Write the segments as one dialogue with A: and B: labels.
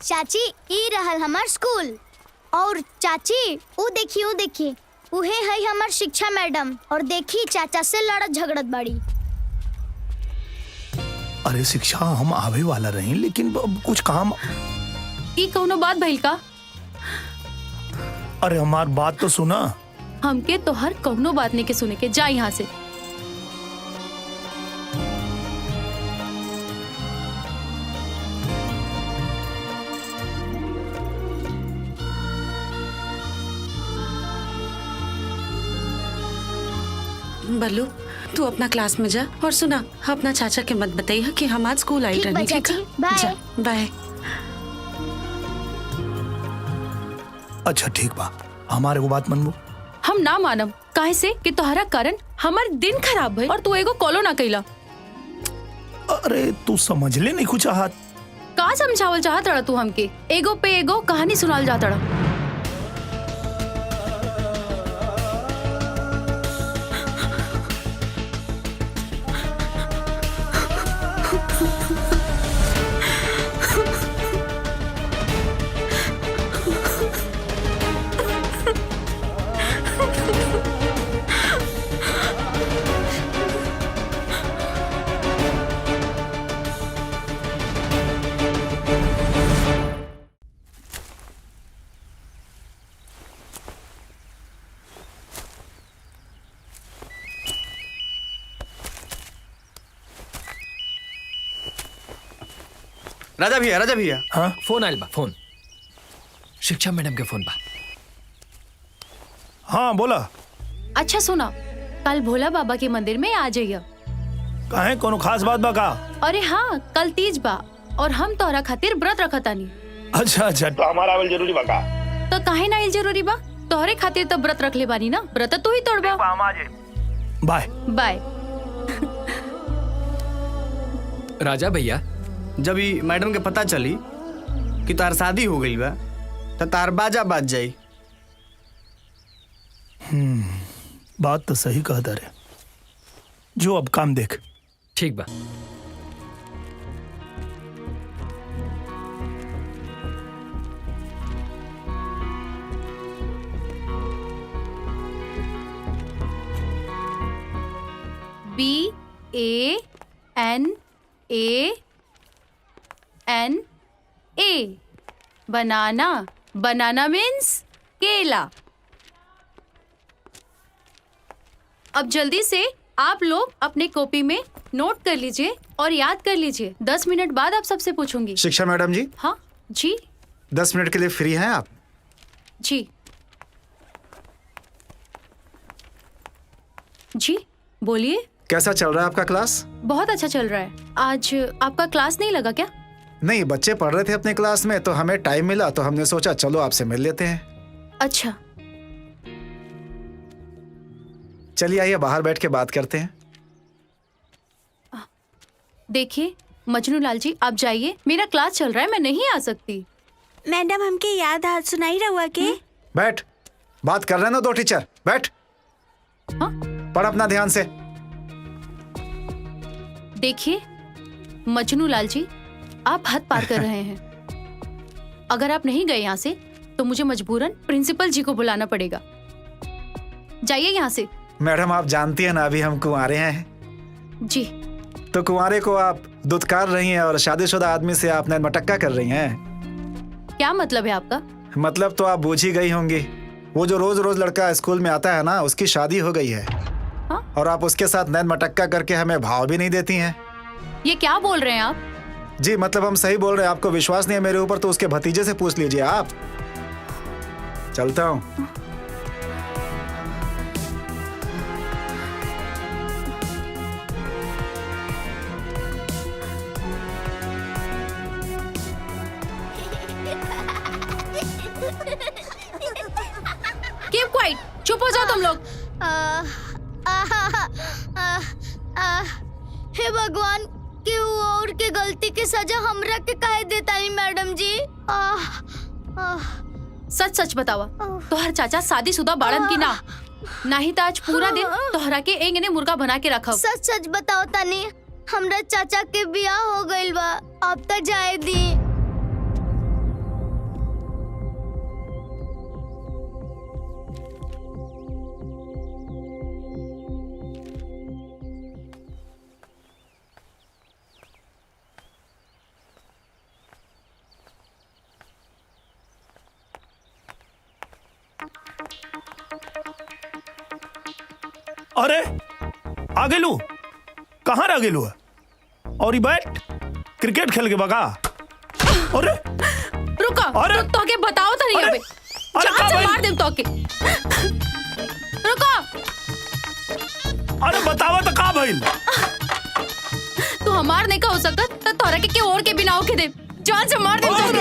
A: चाची ई रहल हमार स्कूल। और चाची ऊ देखिए उहे है हमार शिक्षा मैडम। और देखी चाचा से लड़त झगड़त बाड़ी।
B: अरे शिक्षा हम आवे वाला रहे, लेकिन कुछ काम।
C: ई कौनो बात भइल का?
B: अरे हमार बात तो सुना।
C: हमके तो हर कौनो बात नहीं के सुने के, जा यहाँ से।
D: बल्लू तू अपना क्लास में जा और सुना अपना चाचा के मत बताइए कि हम आज स्कूल आई रहनी।
A: ठीक है, बाय
D: बाय।
B: अच्छा ठीक बा, हमारे को बात मनबो।
C: हम ना मानब, काहे से कि तोहरा कारण हमार दिन खराब भइल और तू एगो कॉलो ना कइला।
B: अरे तू समझ ले नहीं कुछ हाथ।
C: का समझावल चाहत रहा तू हमके? एगो पे एगो कहानी सुनाल जात रहा।
E: राजा भैया
B: हाँ
F: फोन आयल बा, फोन शिक्षा मैडम के फोन बा।
B: हाँ बोला।
C: अच्छा सुना, कल भोला बाबा के मंदिर में आ जाइए।
B: काहे कोनो खास बात बा का?
C: अरे हाँ, कल तीज बा और हम तोहरा खातिर व्रत रखतानी।
B: अच्छा तो हमारा आवल जरूरी बा का?
C: तो काहे ना आइल जरूरी बा? तोहरे खातिर तो व्रत रख ले बानी ना, व्रत तू ही तोड़बा।
B: By
C: by.
F: राजा भैया,
E: जब ही मैडम के पता चली कि तार शादी हो गई बा तो तार बाजा बाज जाई।
B: बात तो सही कहता रे। जो अब काम देख।
F: ठीक बा।
C: BANANA बनाना। बनाना मीन्स केला। अब जल्दी से आप लोग अपने कॉपी में नोट कर लीजिए और याद कर लीजिए। 10 मिनट बाद आप सबसे पूछूंगी।
G: शिक्षा मैडम जी।
C: हाँ जी।
G: 10 मिनट के लिए फ्री हैं आप?
C: जी जी बोलिए।
G: कैसा चल रहा है आपका क्लास?
C: बहुत अच्छा चल रहा है। आज आपका क्लास नहीं लगा क्या?
G: नहीं, बच्चे पढ़ रहे थे अपने क्लास में तो हमें टाइम मिला तो हमने सोचा चलो आपसे मिल लेते हैं।
C: अच्छा
G: चलिए आइए बाहर बैठ के बात करते हैं।
C: देखिए मजनू लाल जी, आप जाइए, मेरा क्लास चल रहा है, मैं नहीं आ सकती।
H: मैडम हमके याद हाथ सुनाई रहुआ के।
G: बैठ, बात कर रहे हैं ना दो टीचर। बैठ।
C: हाँ?
G: पढ़ अपना ध्यान से।
C: देखिए मजनू लाल जी, आप हद पार कर रहे हैं। अगर आप नहीं गए यहाँ से तो मुझे मजबूरन प्रिंसिपल जी को बुलाना पड़ेगा। जाइए यहाँ से।
G: मैडम आप जानती हैं ना अभी हम कुंवारे हैं।
C: जी।
G: तो कुंवारे को आप दुत्कार रही हैं और शादीशुदा आदमी से आप नैनमटक्का कर रही हैं।
C: क्या मतलब है आपका?
G: मतलब तो आप बूझ ही गई होंगी। वो जो रोज रोज लड़का स्कूल में आता है ना, उसकी शादी हो गई है।
C: हाँ?
G: और आप उसके साथ नैनमटक्का करके हमें भाव भी नहीं देती हैं।
C: ये क्या बोल रहे हैं आप?
G: जी मतलब हम सही बोल रहे हैं। आपको विश्वास नहीं है मेरे ऊपर तो उसके भतीजे से पूछ लीजिए आप। चलता हूँ।
C: कीप क्वाइट, चुप हो जाओ तुम लोग।
A: हे भगवान, क्यों और के गलती की सजा हमरा के काहे देता है मैडम जी?
C: सच सच बतावा, तोहर चाचा शादीशुदा बाड़न की ना? नहीं तो आज पूरा दिन तोहरा के एंगने मुर्गा बना के रखब।
A: सच सच बताओ तनी, हमरा चाचा के बियाह हो गइल बा, अब तक जाए दी।
B: अरे आ गेलू, कहाँ रह गेलू है? और ये बैठ क्रिकेट खेल के बगा। अरे
C: रुको,
B: अरे
C: तो के बताओ तो नहीं अबे,
B: अरे
C: जान से
B: भाई?
C: मार दे तो के। रुको,
B: अरे बतावा तो का भइल?
C: तू हमार नहीं का हो सकत तो तोरा के और के बिना के दे, जान से मार दे तो के।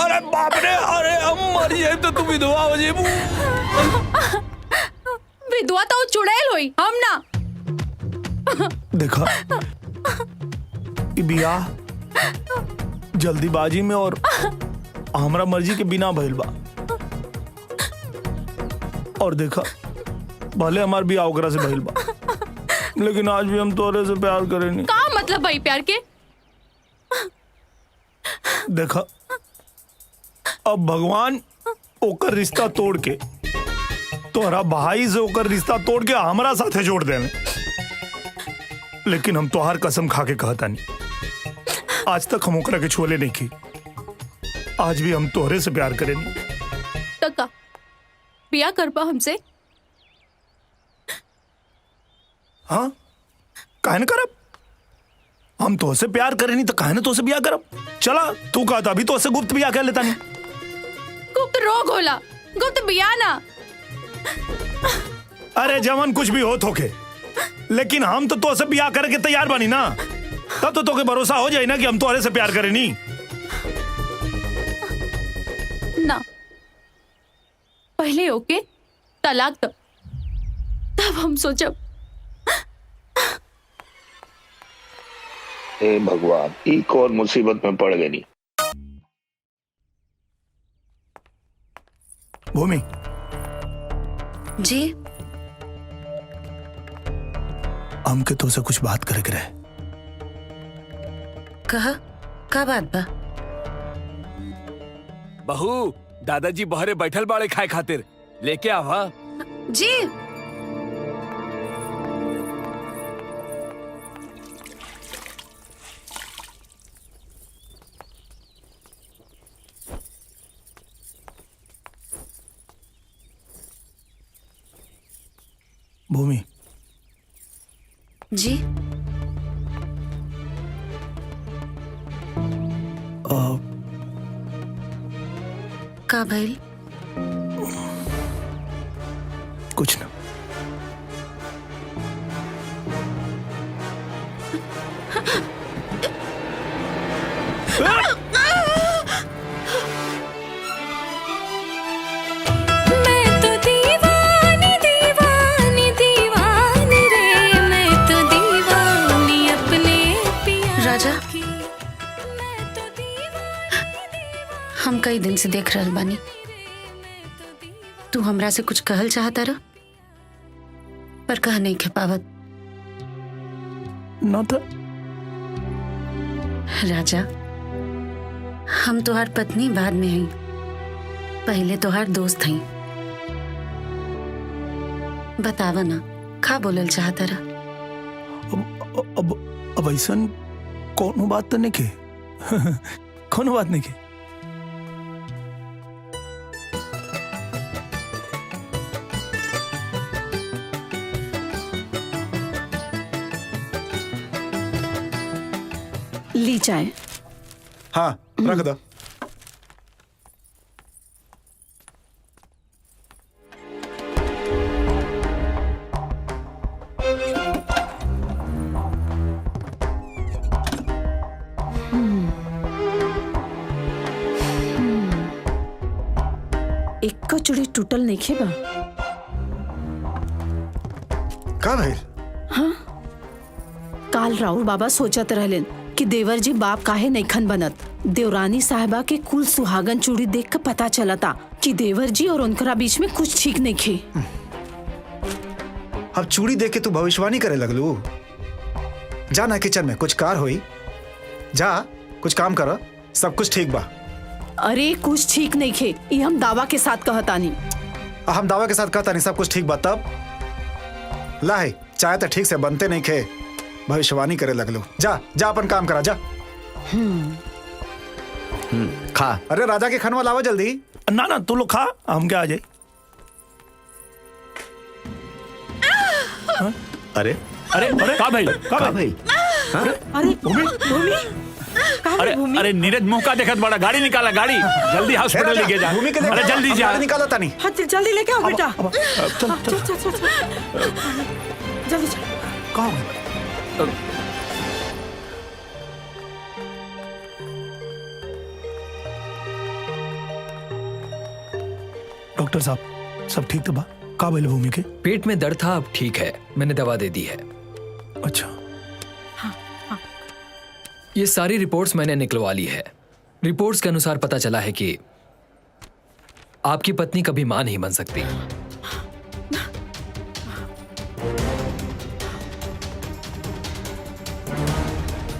F: अरे बाप रे, अरे हम मर जाए तो तू विधवा हो जेबू।
C: विधवा तो चुड़ैल होई, हम ना।
B: देखा ये बियाह जल्दीबाजी में और हमरा मर्जी के बिना भइल बा। और देखा भले हमार बियाह ओकरा से भइल बा, लेकिन आज भी हम तोरे से प्यार करेनी।
C: का मतलब भाई प्यार के?
B: देखा अब भगवान ओकर रिश्ता तोड़ के तोहरा भाई से ओकर रिश्ता तोड़ के हमरा साथे जोड़ देवे, लेकिन हम तोहार कसम खा के कहता नहीं, आज तक हम ओकरा के छोले नहीं की। आज भी हम तोहरे से प्यार करेनी।
C: टका बिया करबा हमसे?
B: हाँ काहे न करब? हम तोहसे प्यार करेनी तो काहे न तोहसे बियाह करब? चला तू कहता अभी तोहसे गुप्त बियाह कर लेता नहीं।
C: गुप्त रोग होला, गुप्त बिया ना।
B: अरे जवन कुछ भी हो थोके, लेकिन हम तो तोहसे बियाह करे के तैयार बानी ना, तब तो तोके भरोसा हो जाए ना कि हम तोहरे से प्यार करेनी।
C: ना पहले ओके तलाक दो, तब हम सोचब।
I: हे भगवान, एक और मुसीबत में पड़ गई।
B: भूमि
D: जी
B: हमके तो से कुछ बात करे के रहे।
D: कहा का बात बा?
F: बहू दादाजी बहरे बैठल बाड़े खाए खातिर, लेके आवा।
D: जी
B: भूमि
D: जी का भइल?
B: कुछ ना।
H: मैं तो दीवानी दीवानी दीवानी रे, मैं तो दीवानी अपने पिया
D: राजा
H: की। मैं तो दीवानी
D: हम कई दिन से देख रहल बानी, तू हमरा से कुछ कहल चाहता रह, पर कह नहीं के पावत।
B: ना था।
D: राजा हम तोहार पत्नी बाद में हई, पहले तोहार दोस्त हई। बतावा ना का बोलल चाहता रह?
B: अब ऐसन कोनो बात तो नहीं के। कोनो बात नहीं के।
J: ली चाय।
G: हाँ रख दो।
J: एक को चूड़ी टूटल नहीं खेबा।
G: का भइल?
J: काल राउर बाबा सोचत रहलेन कि देवर जी बाप काहे नईखन बनत। देवरानी साहिबा के कुल सुहागन चूड़ी देख कर पता चलता कि देवर जी और उनकरा बीच में कुछ ठीक नहीं खे।
G: अब चूड़ी देख के तू भविष्यवाणी करे लगलू। जा ना किचन में कुछ कार होई, जा कुछ काम कर, सब कुछ ठीक बा।
J: अरे कुछ ठीक नहीं खे, ये हम दावा के साथ कहतानी।
G: हम दावा के साथ कहता नहीं सब कुछ ठीक बा। तब लाहे चाय तो ठीक से बनते नहीं खे, भविष्यवाणी करे लगलू। जा जा अपन काम करा जा।
E: खा।
G: अरे राजा के खनवा लावा जल्दी।
B: ना ना तू लोग खा, हम क्या आ जाए।
K: अरे
F: अरे का भाई
K: का भाई
J: अरे भूमि
F: अरे अरे नीरज मुंह का देखत बड़ा, गाड़ी निकाला, गाड़ी जल्दी हॉस्पिटल लेके जा।
G: भूमि के
F: अरे जल्दी जा।
G: निकाला तानी।
J: हाँ जल्दी लेके आओ बेटा।
G: चल
J: चल चल चल जल्दी चल।
G: कहाँ हो गए?
B: डॉक्टर साहब सब ठीक तो बा? का भइल भूमि के?
L: पेट में दर्द था, अब ठीक है, मैंने दवा दे दी है।
B: अच्छा
L: ये सारी रिपोर्ट्स मैंने निकलवा ली है। रिपोर्ट्स के अनुसार पता चला है कि आपकी पत्नी कभी मां नहीं बन सकती।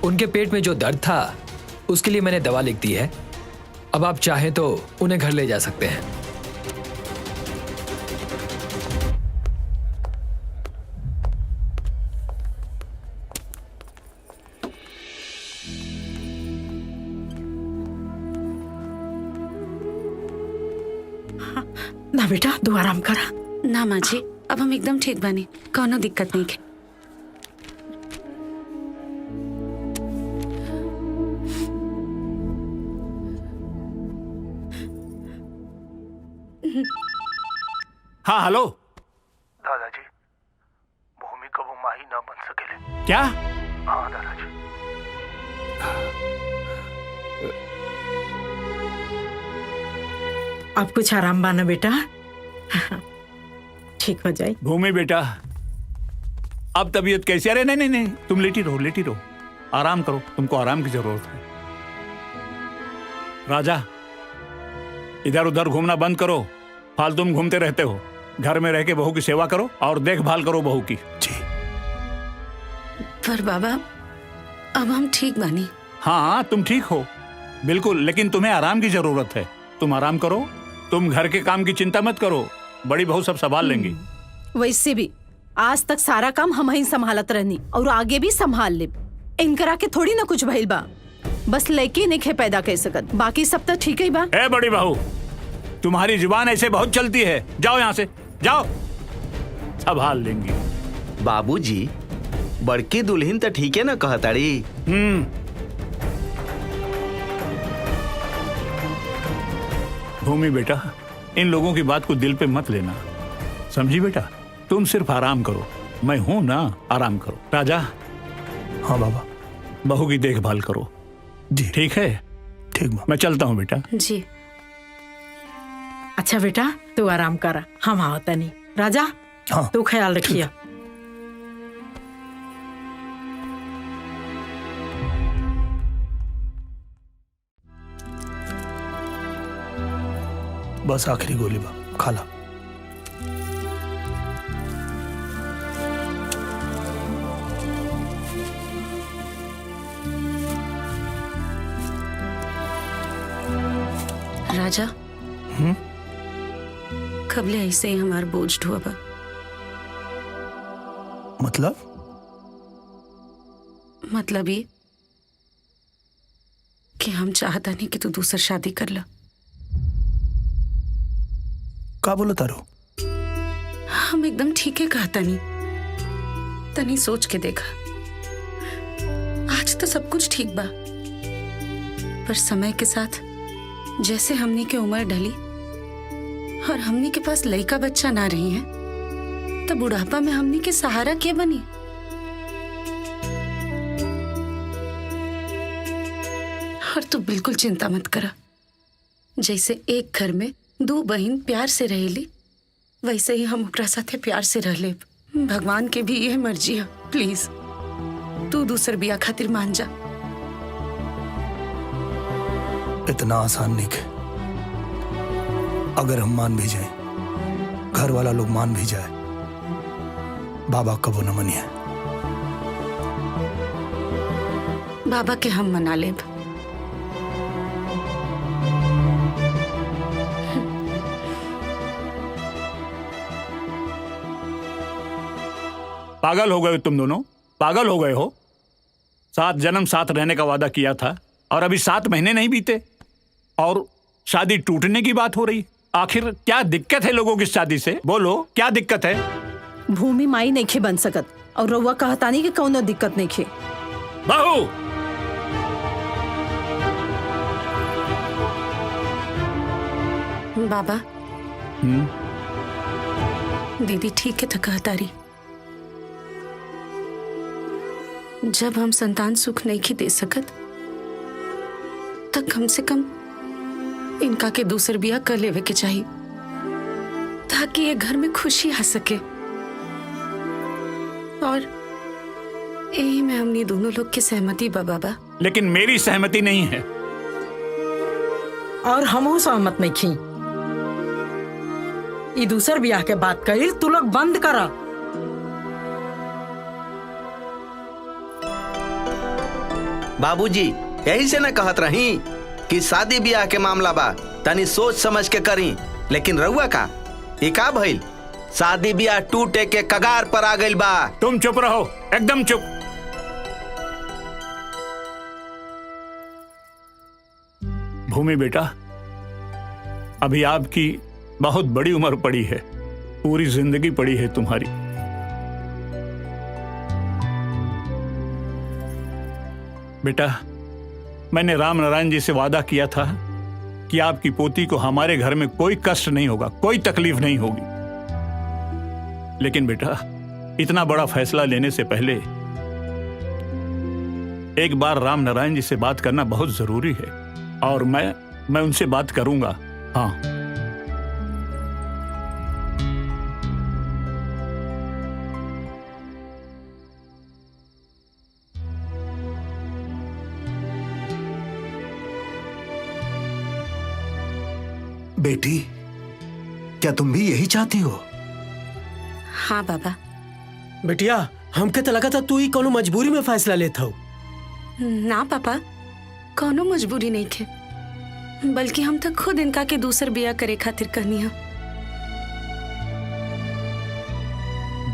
L: उनके पेट में जो दर्द था उसके लिए मैंने दवा लिख दी है। अब आप चाहें तो उन्हें घर ले जा सकते हैं।
J: ना बेटा तू आराम करा।
D: ना माँ जी, अब हम एकदम ठीक बानी, कोनो दिक्कत नहीं है।
F: हाँ हेलो
B: दादाजी, भूमि कबो माही ना बन सकेले।
F: क्या?
B: हाँ दादाजी।
J: अब कुछ आराम बाना बेटा, ठीक हो जाए।
F: भूमि बेटा अब तबीयत कैसी? अरे नहीं नहीं नहीं, तुम लेटी रहो, लेटी रहो, आराम करो, तुमको आराम की जरूरत है। राजा इधर उधर घूमना बंद करो, फालतू में घूमते रहते हो। घर में रह के बहू की सेवा करो और देखभाल करो बहू की।
B: जी।
D: पर बाबा अब हम ठीक बानी।
F: हाँ तुम ठीक हो बिल्कुल, लेकिन तुम्हें आराम की जरूरत है। तुम आराम करो, तुम घर के काम की चिंता मत करो, बड़ी बहू सब संभाल लेंगी।
J: वैसे भी आज तक सारा काम हम ही संभालत रहनी और आगे भी संभाल ले। इनकरा के थोड़ी ना कुछ भइल बा, बस लड़की नहीं पैदा कर सकत, बाकी सब तो ठीक ही बा।
F: ए बड़ी बहू, तुम्हारी जुबान ऐसे बहुत चलती है, जाओ यहाँ से, जाओ, संभाल लेंगी।
K: बाबूजी बड़की दुल्हन तो ठीक है ना कहताड़ी?
F: भूमि बेटा इन लोगों की बात को दिल पे मत लेना, समझी बेटा? तुम सिर्फ आराम करो, मैं हूं ना, आराम करो। राजा।
B: हाँ बाबा।
F: बहू की देखभाल करो
B: जी।
F: ठीक है?
B: ठीक बा।
F: मैं चलता हूँ बेटा।
D: जी।
J: अच्छा बेटा तू आराम करा, हम आवता नहीं। राजा
B: हाँ
J: तू ख्याल रखिया।
B: बस आखिरी गोली बा, खा ला।
D: राजा कबले ऐसे ही हमार बोझ ढोबा। मतलब ये कि हम चाहता नहीं कि तू दूसर शादी कर ला।
B: का बोला तारो?
D: हम एकदम ठीक है कहता नहीं, तनी सोच के देखा, आज तो सब कुछ ठीक बा, पर समय के साथ जैसे हमनी के उम्र ढली और हमनी के पास लड़का बच्चा ना रही है, तो बुढ़ापा में हमनी के सहारा क्या बनी? और तू बिल्कुल चिंता मत करा, जैसे एक घर में दो बहन प्यार से रहेली, वैसे ही हम ओकरा साथे प्यार से रह लेब। भगवान के भी यह मर्जी है, प्लीज तू दूसर बिया खातिर मान जा।
B: इतना आसान नहीं है। अगर हम मान भी जाए, घर वाला लोग मान भी जाए, बाबा कबो न मनिए।
D: बाबा के हम मना लेब।
F: पागल हो गए तुम दोनों, पागल हो गए हो। 7 जन्म साथ रहने का वादा किया था और अभी 7 महीने नहीं बीते और शादी टूटने की बात हो रही। आखिर क्या दिक्कत है लोगों की शादी से? बोलो क्या दिक्कत है?
J: भूमि माई नहीं खे बन सकत और रउआ कहतानी कि कौनो दिक्कत नहीं खे।
F: बहू,
D: बाबा दीदी ठीक है तो कहता रही, जब हम संतान सुख नहीं की दे सकत तब कम से कम इनका के दूसर बिया कर लेवे के चाहिए ताकि ये घर में खुशी आ सके। और यही में हमने दोनों लोग की सहमति बा बाबा।
F: लेकिन मेरी सहमति नहीं है।
M: और हम सहमत नहीं खी। ई दूसर ब्याह के बात कही तू लोग बंद करा।
K: बाबूजी यही से न कहत रही कि शादी ब्याह के मामला बा तनी सोच समझ के करी, लेकिन रउआ का ये का भइल? शादी ब्याह टूटे के कगार पर आ गइल बा।
F: तुम चुप रहो, एकदम चुप। भूमि बेटा, अभी आपकी बहुत बड़ी उम्र पड़ी है, पूरी जिंदगी पड़ी है तुम्हारी। बेटा, मैंने राम नारायण जी से वादा किया था कि आपकी पोती को हमारे घर में कोई कष्ट नहीं होगा, कोई तकलीफ नहीं होगी। लेकिन बेटा, इतना बड़ा फैसला लेने से पहले एक बार राम नारायण जी से बात करना बहुत जरूरी है, और मैं उनसे बात करूंगा। हाँ,
N: बेटी, क्या तुम भी यही चाहती हो?
D: हाँ बाबा।
M: बेटिया, हमके तो लगा था तू ही कोनो मजबूरी में फैसला लेता हो।
D: ना पापा, कोनो मजबूरी नहीं थे, बल्कि हम तो खुद इनका के दूसर बिया करे खातिर कहनी है।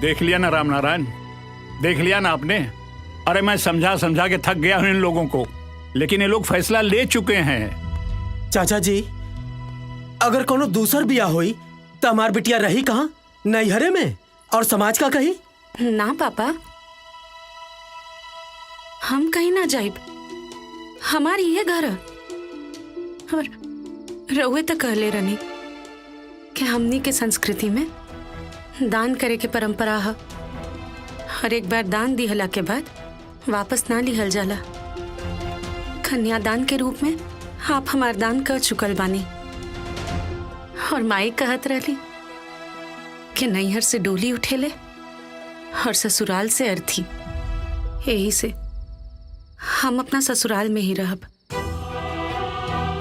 F: देख लिया ना राम नारायण, देख लिया ना आपने। अरे मैं समझा समझा के थक गया हूं इन लोगों को, लेकिन ये लोग फैसला ले चुके हैं।
M: चाचा जी, अगर कोनो दूसर बिया हुई तो हमार बिटिया रही कहाँ? नैहरे में? और समाज का कही?
D: ना पापा, हम कहीं ना जाइब, हमारी ये घर है। और रउए तो कहले रहनी कि हमनी के संस्कृति में दान करे के परंपरा है, और एक बार दान दिहला के बाद वापस ना लिहल जाला। कन्यादान के रूप में आप हमार दान कर चुकल बानी। और माई कहत रहली कि नैहर से डोली उठेले और ससुराल से अर्थी, यही से हम अपना ससुराल में ही रहब।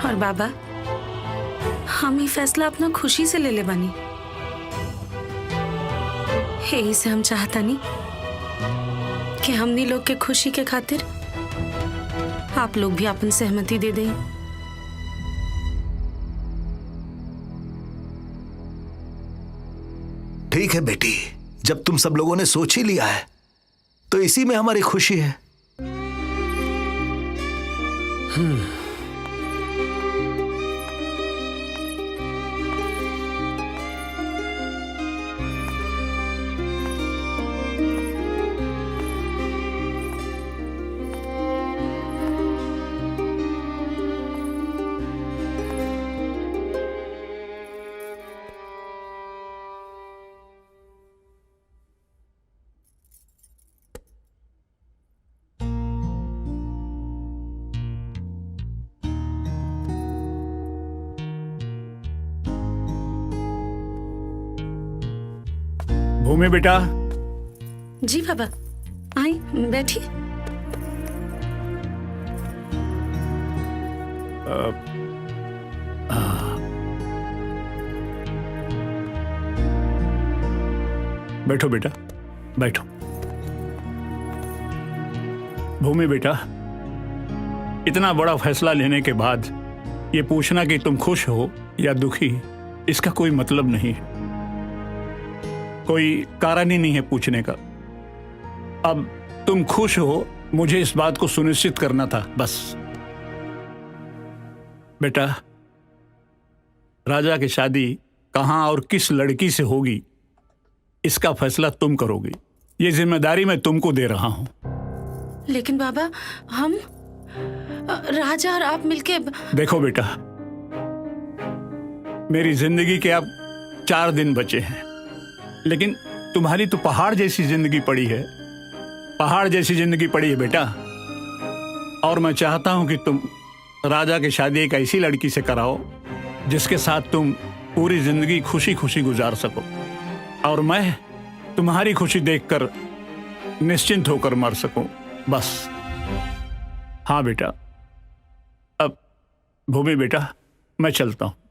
D: और बाबा, हम ये फैसला अपना खुशी से ले ले बानी, यही से हम चाहता नहीं कि हमनी लोग के खुशी के खातिर आप लोग भी अपन सहमति दे दें।
N: ठीक है बेटी, जब तुम सब लोगों ने सोच ही लिया है तो इसी में हमारी खुशी है।
F: भूमि बेटा।
D: जी बाबा, आई बैठी।
F: बैठो बेटा, बैठो। भूमि बेटा, इतना बड़ा फैसला लेने के बाद ये पूछना कि तुम खुश हो या दुखी, इसका कोई मतलब नहीं है, कोई कारण ही नहीं है पूछने का। अब तुम खुश हो, मुझे इस बात को सुनिश्चित करना था, बस। बेटा, राजा की शादी कहां और किस लड़की से होगी इसका फैसला तुम करोगी। ये जिम्मेदारी मैं तुमको दे रहा हूं।
D: लेकिन बाबा हम राजा और आप मिलके
F: देखो बेटा, मेरी जिंदगी के अब 4 दिन बचे हैं, लेकिन तुम्हारी तो पहाड़ जैसी जिंदगी पड़ी है। पहाड़ जैसी जिंदगी पड़ी है बेटा। और मैं चाहता हूं कि तुम राजा की शादी एक ऐसी लड़की से कराओ जिसके साथ तुम पूरी जिंदगी खुशी खुशी गुजार सको, और मैं तुम्हारी खुशी देखकर निश्चिंत होकर मर सकूं, बस। हाँ बेटा। अब भूमि बेटा, मैं चलता हूं।